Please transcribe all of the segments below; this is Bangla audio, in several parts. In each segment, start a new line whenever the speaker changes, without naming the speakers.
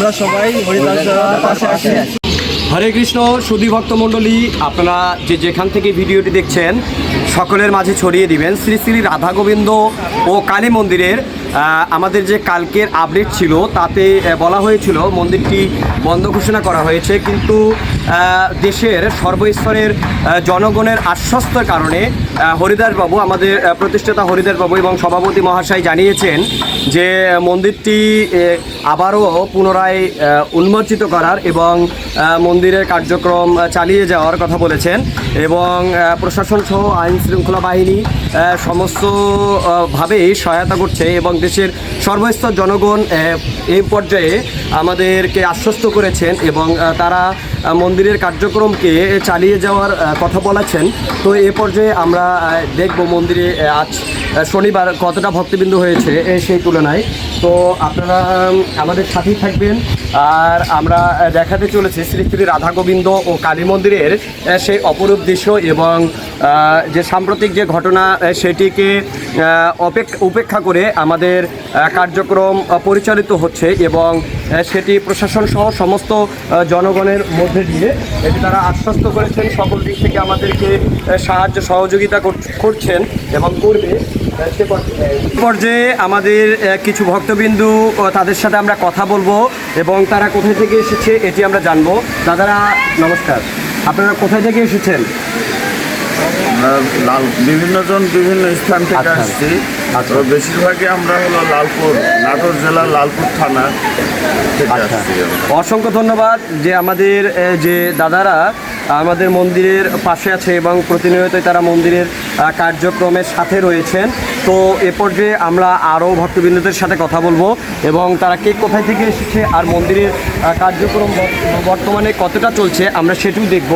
আমরা সবাই হরিদাস পাশে আছি।
হরে কৃষ্ণ সুধী ভক্ত মণ্ডলী, আপনারা যেখান থেকে ভিডিওটি দেখছেন সকলের মাঝে ছড়িয়ে দিবেন। শ্রী শ্রী রাধা গোবিন্দ ও কালী মন্দিরের আমাদের যে কালকের আপডেট ছিল তাতে বলা হয়েছিল মন্দিরটি বন্ধ ঘোষণা করা হয়েছে, কিন্তু দেশের সর্বস্তরের জনগণের আশ্বস্তের কারণে হরিদাসবাবু, আমাদের প্রতিষ্ঠাতা হরিদাসবাবু এবং সভাপতি মহাশয় জানিয়েছেন যে মন্দিরটি আবারও পুনরায় উন্মোচিত করার এবং মন্দিরের কার্যক্রম চালিয়ে যাওয়ার কথা বলেছেন। এবং প্রশাসন সহ আইন শৃঙ্খলা বাহিনী সমস্তভাবেই সহায়তা করছে এবং দেশের সর্বস্তর জনগণ এই পর্যায়ে আমাদেরকে আশ্বস্ত করেছেন এবং তারা মন্দিরের কার্যক্রমকে চালিয়ে যাওয়ার কথা বলেছেন। তো এ পর্যায়ে আমরা দেখব মন্দিরে আজ শনিবার কতটা ভক্তবৃন্দ হয়েছে সেই তুলনায়। তো আপনারা আমাদের সাথেই থাকবেন। আর আমরা দেখাতে চলেছি শ্রী শ্রী রাধা গোবিন্দ ও কালী মন্দিরের সেই অপরূপ দৃশ্য এবং যে সাম্প্রতিক যে ঘটনা সেটিকে উপেক্ষা করে আমাদের কার্যক্রম পরিচালিত হচ্ছে এবং সেটি প্রশাসন সহ সমস্ত জনগণের মধ্যে দিয়ে এটি তারা আশ্বস্ত করেছেন, সকল দিক থেকে আমাদেরকে সাহায্য সহযোগিতা করছেন এবং করবে। সে পর্যায়ে আমাদের কিছু ভক্তবিন্দু, তাদের সাথে আমরা কথা বলবো এবং তারা কোথায় থেকে এসেছে এটি আমরা জানবো। দাদারা নমস্কার, আপনারা কোথায় থেকে এসেছেন?
বিভিন্ন জন বিভিন্ন স্থান থেকে আসছি। বেশিরভাগই আমরা হলো লালপুর, নাটোর জেলার লালপুর থানা থেকে আসছি।
অসংখ্য ধন্যবাদ যে আমাদের যে দাদারা আমাদের মন্দিরের পাশে আছে এবং প্রতিনিয়তই তারা মন্দিরের কার্যক্রমের সাথে রয়েছেন। তো এ পর্যায়ে আমরা আরও ভক্তবৃন্দদের সাথে কথা বলবো এবং তারা কে কোথায় থেকে এসেছে আর মন্দিরের কার্যক্রম বর্তমানে কতটা চলছে আমরা সেটিও দেখব।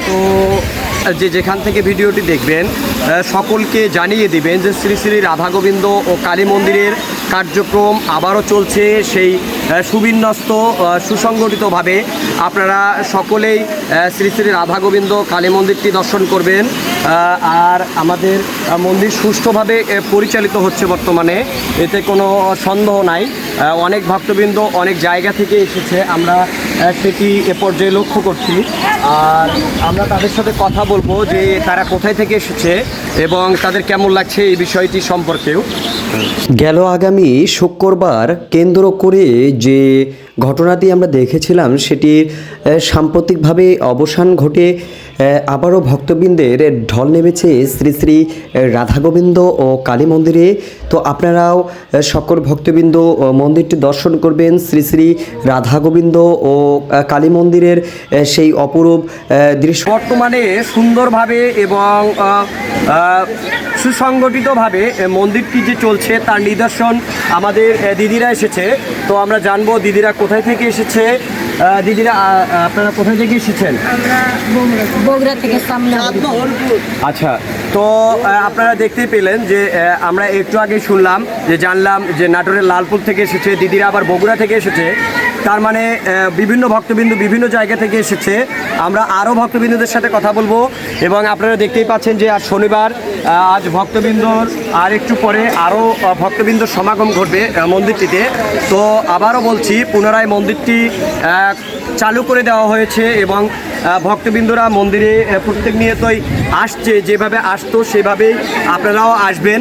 তো যেখান থেকে ভিডিওটি দেখবেন সকলকে জানিয়ে দিবেন যে শ্রী শ্রী রাধা গোবিন্দ ও কালী মন্দিরের কার্যক্রম আবারও চলছে সেই সুবিন্যস্ত সুসংগঠিতভাবে। আপনারা সকলেই শ্রী শ্রী রাধা গোবিন্দ কালী মন্দিরটি দর্শন করবেন। আর আমাদের মন্দির সুষ্ঠুভাবে পরিচালিত হচ্ছে বর্তমানে, এতে কোনো সন্দেহ নাই। অনেক ভক্তবৃন্দ অনেক জায়গা থেকে এসেছে, আমরা সেটি এ পর্যায়ে লক্ষ্য করছি। আর আমরা তাদের সাথে কথা বলবো যে তারা কোথায় থেকে এসেছে এবং তাদের কেমন লাগছে এই বিষয়টি সম্পর্কেও।
গেল আগামী শুক্রবার কেন্দ্র করে যে ঘটনাটি আমরা দেখেছিলাম সেটির সাম্প্রতিকভাবে অবসান ঘটে আবারও ভক্তবৃন্দের ঢল নেমেছে শ্রী শ্রী রাধা গোবিন্দ ও কালী মন্দিরে। তো আপনারাও সকল ভক্তবৃন্দ মন্দিরটি দর্শন করবেন। শ্রী শ্রী রাধা গোবিন্দ ও কালী মন্দিরের সেই অপরূপ দৃশ্য
বর্তমানে সুন্দরভাবে এবং সুসংগঠিতভাবে মন্দিরটি যে চলছে তার নিদর্শন আমাদের দিদিরা এসেছে। তো আমরা জানবো দিদিরা কোথায় থেকে এসেছে। দিদিরা আপনারা কোথায় থেকে এসেছেন?
বগুড়া থেকে সামনে।
আচ্ছা, তো আপনারা দেখতেই পেলেন যে আমরা একটু আগে শুনলাম যে জানলাম যে নাটোরের লালপুর থেকে এসেছে, দিদিরা আবার বগুড়া থেকে এসেছে। তার মানে বিভিন্ন ভক্তবিন্দু বিভিন্ন জায়গা থেকে এসেছে। আমরা আরও ভক্তবিন্দুদের সাথে কথা বলবো এবং আপনারা দেখতেই পাচ্ছেন যে আজ শনিবার, আজ ভক্তবৃন্দর আর একটু পরে আরও ভক্তবৃন্দর সমাগম ঘটবে মন্দিরটিতে। তো আবারও বলছি, পুনরায় মন্দিরটি চালু করে দেওয়া হয়েছে এবং ভক্তবৃন্দরা মন্দিরে প্রত্যেক নিয়তই আসছে, যেভাবে আসতো সেভাবেই আপনারাও আসবেন।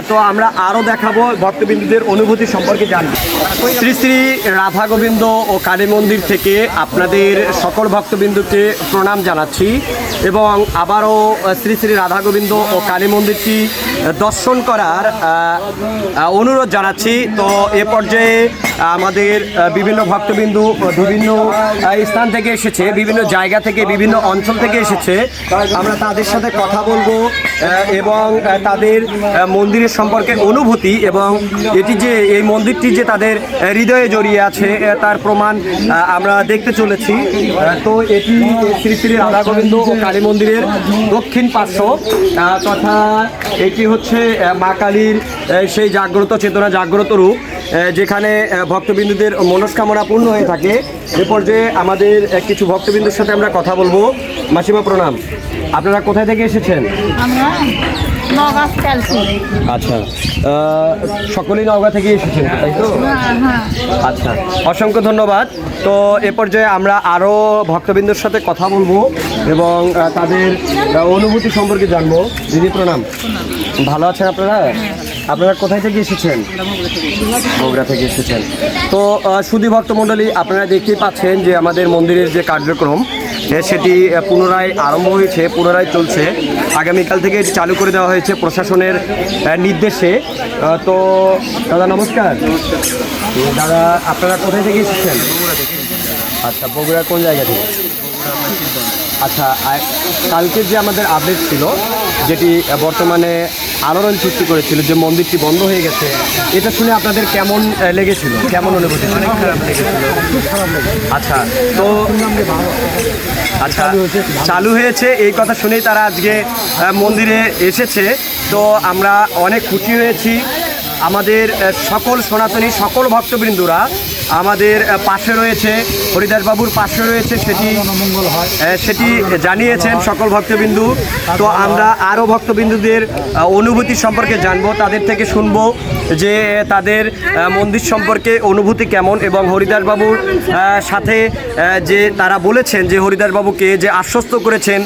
তো আমরা আরও দেখাবো ভক্তবৃন্দদের অনুভূতি সম্পর্কে জানবো। শ্রী শ্রী রাধা গোবিন্দ ও কালী মন্দির থেকে আপনাদের সকল ভক্তবৃন্দকে প্রণাম জানাচ্ছি এবং আবারও শ্রী শ্রী রাধা গোবিন্দ ও কালী মন্দিরটি দর্শন করার অনুরোধ জানাচ্ছি। তো এ পর্যায়ে আমাদের বিভিন্ন ভক্তবিন্দু বিভিন্ন স্থান থেকে এসেছে, বিভিন্ন জায়গা থেকে, বিভিন্ন অঞ্চল থেকে এসেছে। আমরা তাদের সাথে কথা বলবো এবং তাদের মন্দিরের সম্পর্কে অনুভূতি এবং এটি যে এই মন্দিরটি যে তাদের হৃদয়ে জড়িয়ে আছে তার প্রমাণ আমরা দেখতে চলেছি। তো এটি শ্রী শ্রী রাধা গোবিন্দ ও কালী মন্দিরের দক্ষিণ পার্শ্ব, তথা এটি হচ্ছে মা কালীর সেই জাগ্রত চেতনা, জাগ্রত রূপ, যেখানে ভক্তবিন্দুদের মনস্কামনা পূর্ণ হয়ে থাকে। এ পর্যায়ে আমাদের কিছু ভক্তবিন্দুর সাথে আমরা কথা বলবো। মাসিমা প্রণাম, আপনারা কোথায় থেকে এসেছেন?
আমরা নগাঁও চালছি।
আচ্ছা, সকলেই নওগাঁ থেকে এসেছেন তাই তো?
হ্যাঁ।
আচ্ছা, অসংখ্য ধন্যবাদ। তো এ পর্যায়ে আমরা আরও ভক্তবৃন্দের সাথে কথা বলবো এবং তাদের অনুভূতি সম্পর্কে জানবো। দিদি প্রণাম, ভালো আছেন আপনারা? আপনারা কোথায় থেকে এসেছেন? বগুড়া থেকে এসেছেন। তো সুধী ভক্তমণ্ডলী, আপনারা দেখতেই পাচ্ছেন যে আমাদের মন্দিরের যে কার্যক্রম সেটি পুনরায় আরম্ভ হয়েছে, পুনরায় চলছে। আগামীকাল থেকে এটি চালু করে দেওয়া হয়েছে প্রশাসনের নির্দেশে। তো দাদা নমস্কার। দাদা, আপনারা কোথায় থেকে এসেছেন? আচ্ছা, বগুড়া কোন জায়গা থেকে? আচ্ছা, কালকের যে আমাদের আপডেট ছিল, যেটি বর্তমানে আলোড়ন সৃষ্টি করেছিল যে মন্দিরটি বন্ধ হয়ে গেছে, এটা শুনে আপনাদের কেমন লেগেছিল, কেমন অনুভূতি? অনেক খারাপ লেগেছিল, খুব খারাপ লেগেছিল। আচ্ছা, তো আচ্ছা চালু হয়েছে এই কথা শুনেই তারা আজকে মন্দিরে এসেছে। তো আমরা অনেক খুশি হয়েছি। আমাদের সকল সনাতনী সকল ভক্তবৃন্দরা আমাদের পাশে রয়েছে, হরিদাসবাবুর পাশে রয়েছে, সেটি জানিয়েছেন সকল ভক্তবিন্দু। তো আমরা আরও ভক্তবিন্দুদের অনুভূতি সম্পর্কে জানবো, তাদের থেকে শুনবো যে তাদের মন্দির সম্পর্কে অনুভূতি কেমন এবং হরিদাসবাবুর সাথে যে তারা বলেছেন যে হরিদাসবাবুকে যে আশ্বস্ত করেছেন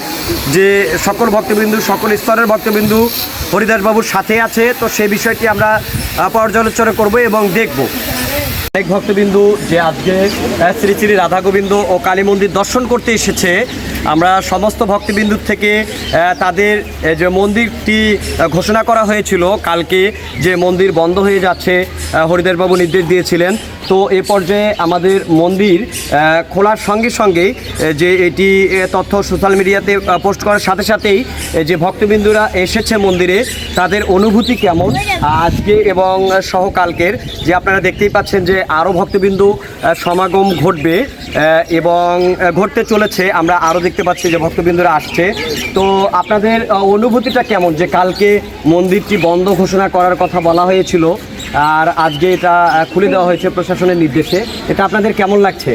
যে সকল ভক্তবিন্দু সকল স্তরের ভক্তবিন্দু হরিদাসবাবুর সাথে আছে। তো সেই বিষয়টি আমরা পর্যালোচনা করব এবং দেখব। অনেক ভক্তবিন্দু যে আজকে শ্রী শ্রী রাধা গোবিন্দ ও কালী মন্দির দর্শন করতে এসেছে, আমরা সমস্ত ভক্তবিন্দুর থেকে তাদের যে মন্দিরটি ঘোষণা করা হয়েছিল কালকে যে মন্দির বন্ধ হয়ে যাচ্ছে, হরিদাসবাবু নির্দেশ দিয়েছিলেন। তো এ পর্যায়ে আমাদের মন্দির খোলার সঙ্গে সঙ্গেই যে এটি তথ্য সোশ্যাল মিডিয়াতে পোস্ট করার সাথে সাথেই যে ভক্তবিন্দুরা এসেছে মন্দিরে, তাদের অনুভূতি কেমন আজকে এবং সহকালকের, যে আপনারা দেখতেই পাচ্ছেন যে আরও ভক্তবিন্দু সমাগম ঘটবে এবং ঘটতে চলেছে। আমরা আরও দেখতে পাচ্ছি যে ভক্তবিন্দুরা আসছে। তো আপনাদের অনুভূতিটা কেমন যে কালকে মন্দিরটি বন্ধ ঘোষণা করার কথা বলা হয়েছিল আর আজকে এটা খুলে দেওয়া হয়েছে প্রশাসনের নির্দেশে, এটা আপনাদের কেমন লাগছে?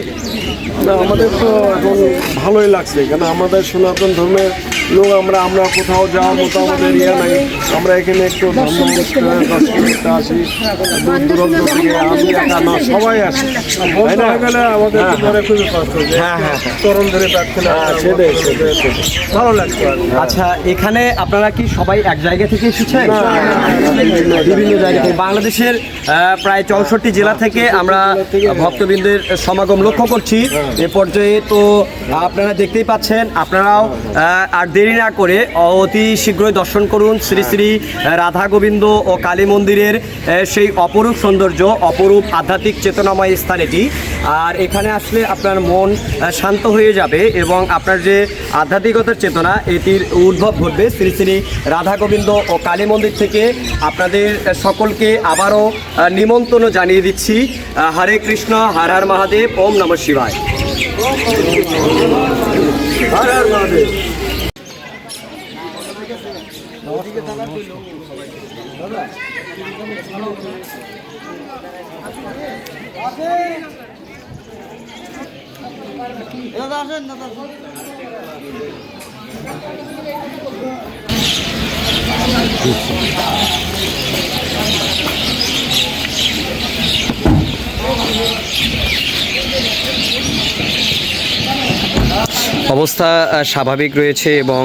না, আমাদের তো এখন ভালোই লাগছে, কারণ আমাদের সনাতন ধর্মের লোক, আমরা কোথাও যাওয়ার মতো আমাদের ইয়ে নাই। আমরা এখানে একটু ধর্ম দর্শন করতে আসি, দূর দূরান্ত থেকে আমি একা না, সবাই আসে। তাই না? গেলে আমাদের খুবই কষ্ট, তরুণ ধরে প্রার্থনা ভালো লাগছে।
আচ্ছা, এখানে আপনারা কি সবাই এক জায়গা থেকে এসেছেন? বিভিন্ন জায়গা থেকে, বাংলাদেশের প্রায় 64 জেলা থেকে আমরা ভক্তবৃন্দের সমাগম লক্ষ্য করছি এ পর্যায়ে। তো আপনারা দেখতেই পাচ্ছেন, আপনারাও আর দেরি না করে অতি শীঘ্রই দর্শন করুন শ্রী শ্রী রাধা গোবিন্দ ও কালী মন্দিরের সেই অপরূপ সৌন্দর্য, অপরূপ আধ্যাত্মিক চেতনাময় স্থান এটি। আর এখানে আসলে আপনার মন শান্ত হয়ে যাবে এবং আপনার যে আধ্যাত্মিকতার চেতনা এটির উদ্ভব ঘটবে শ্রী শ্রী রাধা গোবিন্দ ও কালী মন্দির থেকে। আপনাদের সকলকে আবারও নিমন্ত্রণ জানিয়ে দিচ্ছি। হরে কৃষ্ণ, হর হর মহাদেব, ওম নমঃ শিবায়। হর হর মহাদেব। অবস্থা স্বাভাবিক রয়েছে এবং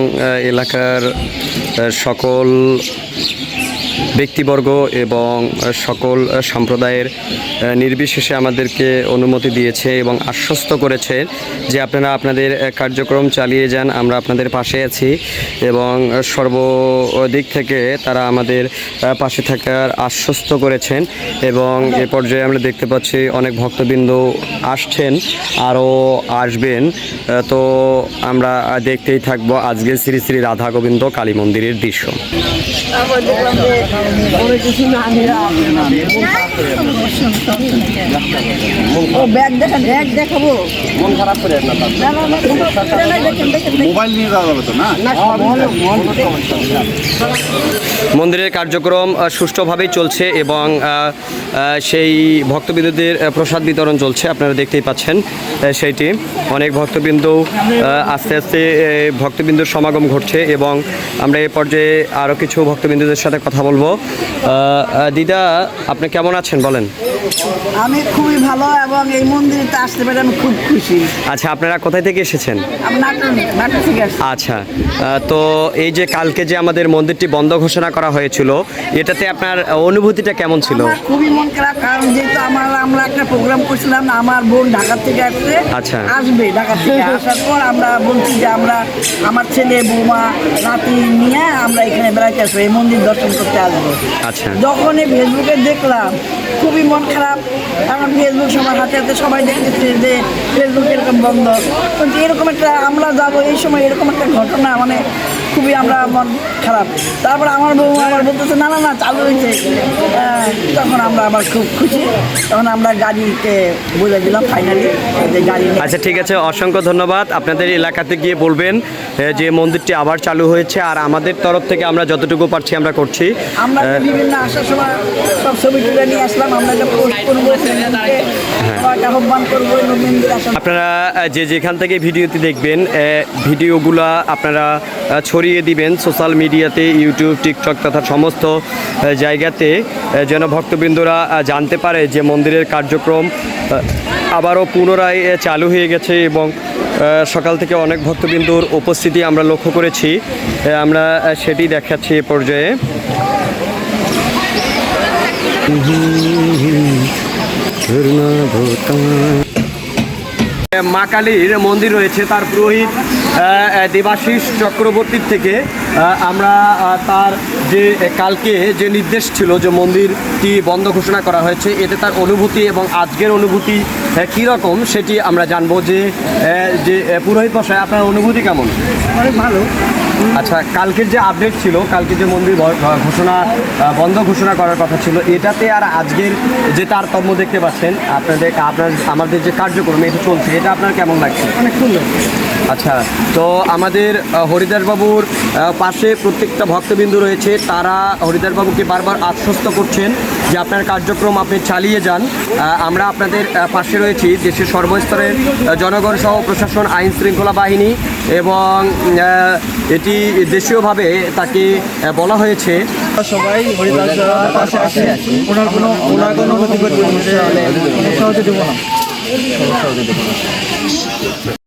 এলাকার সকল ব্যক্তিবর্গ এবং সকল সম্প্রদায়ের নির্বিশেষে আমাদেরকে অনুমতি দিয়েছে এবং আশ্বস্ত করেছে যে আপনারা আপনাদের কার্যক্রম চালিয়ে যান, আমরা আপনাদের পাশে আছি এবং সর্বদিক থেকে তারা আমাদের পাশে থাকার আশ্বস্ত করেছেন। এবং এ পর্যায়ে আমরা দেখতে পাচ্ছি অনেক ভক্তবৃন্দ আসছেন, আরও আসবেন। তো আমরা দেখতেই থাকবো আজকে শ্রী শ্রী রাধা গোবিন্দ কালী মন্দিরের দৃশ্য।
পরে কিছু না নিয়ে আসেন না।
ও ব্যাগ দেখেন, ব্যাগ দেখাবো।
মন খারাপ করে না
না, না, না, দেখেন, দেখেন,
মোবাইল নিয়ে যাওয়া যাবে তো না?
মন্দিরের কার্যক্রম সুষ্ঠুভাবেই চলছে এবং সেই ভক্তবৃন্দদের প্রসাদ বিতরণ চলছে, আপনারা দেখতেই পাচ্ছেন সেইটি। অনেক ভক্তবৃন্দ আস্তে আস্তে ভক্তবৃন্দর সমাগম ঘটছে এবং আমরা এই পর্যায়ে আরও কিছু ভক্তবৃন্দদের সাথে কথা বলবো। দিদা, আপনি কেমন আছেন বলেন?
আমি খুবই ভালো এবং এই মন্দিরে আসতে পেরে আমি খুব খুশি।
আচ্ছা, আপনারা কোথায় থেকে এসেছেন?
আমি নাটক থেকে আসছি।
আচ্ছা, তো এই যে কালকে যে আমাদের মন্দিরটি বন্ধ ঘোষণা করা হয়েছিল, এটাতে আপনার অনুভূতিটা কেমন ছিল?
আমার খুবই মন খারাপ, কারণ যেহেতু আমরা একটা প্রোগ্রাম করছিলাম, আমার বোন ঢাকা থেকে আসছে,
আচ্ছা।
আসবে ঢাকা থেকে আসার পর আমরা বলছি যে আমরা আমার ছেলে বৌমা নাতি নিয়ে আমরা এখানে বেড়াতে আসবো, এই মন্দির দর্শন করতে আসবো।
আচ্ছা।
যখনই ফেসবুকে দেখলাম খুবই মন খারাপ, কারণ ফেসবুক সবার হাতে হাতে সবাই দেখতেছে যে ফেসবুক এরকম বন্ধ, কিন্তু এরকম একটা আমরা যাবো এই সময় এরকম একটা ঘটনা, মানে খুবই আমরা মন খারাপ। তারপর আমার বউ আবার বলতেছে না না না চালু হয়েছে, তখন আমরা আবার খুব খুশি, তখন আমরা গাড়িতে বুঝে দিলাম ফাইনালি যে গাড়ি নিয়ে-
আচ্ছা, ঠিক আছে, অসংখ্য ধন্যবাদ। আপনাদের এলাকাতে গিয়ে বলবেন যে মন্দিরটি আবার চালু হয়েছে, আর আমাদের তরফ থেকে আমরা যতটুকু পারছি আমরা করছি।
আমরা যে বিভিন্ন আসার সময় সব ছবি তুলে নিয়ে আসলাম, আমরা যে পোস্ট করবো ফেসবুকে, সবাইকে আহ্বান করবো মন্দির আসার।
আপনারা যে যেখান থেকে ভিডিওটি দেখবেন, ভিডিওগুলা আপনারা ছড়িয়ে দিবেন সোশ্যাল মিডিয়াতে, ইউটিউব, টিকটক তথা সমস্ত জায়গাতে, যেন ভক্তবৃন্দরা জানতে পারে যে মন্দিরের কার্যক্রম আবারও পুনরায় চালু হয়ে গেছে এবং সকাল থেকে অনেক ভক্তবৃন্দর উপস্থিতি আমরা লক্ষ্য করেছি। আমরা সেটি দেখাচ্ছি এ পর্যায়ে। মা কালীর মন্দির রয়েছে, তার পুরোহিত দেবাশিস চক্রবর্তীর থেকে আমরা তার যে কালকে যে নির্দেশ ছিল যে মন্দিরটি বন্ধ ঘোষণা করা হয়েছে, এতে তার অনুভূতি এবং আজকের অনুভূতি কীরকম সেটি আমরা জানবো। যে পুরোহিত মশাই, আপনার অনুভূতি কেমন?
অনেক ভালো।
আচ্ছা, কালকের যে আপডেট ছিল, কালকে যে মন্দির বন্ধ ঘোষণা করার কথা ছিল, এটাতে আর আজকের যে তারতম্য দেখতে পাচ্ছেন, আমাদের যে কার্যক্রম এটা চলছে, এটা আপনার কেমন লাগছে?
অনেক সুন্দর।
আচ্ছা, তো আমাদের হরিদাসবাবুর পাশে প্রত্যেকটা ভক্তবিন্দু রয়েছে, তারা হরিদাসবাবুকে বারবার আশ্বস্ত করছেন যে আপনার কার্যক্রম আপনি চালিয়ে যান, আমরা আপনাদের পাশে রয়েছি। দেশের সর্বস্তরের জনগণ সহ প্রশাসন, আইন শৃঙ্খলা বাহিনী এবং এটি দেশীয়ভাবে তাকে বলা হয়েছে।
সবাই হরিদাস পাশে আসে, ওনার কোনো ক্ষতি করবে না, সহজে দেবো না।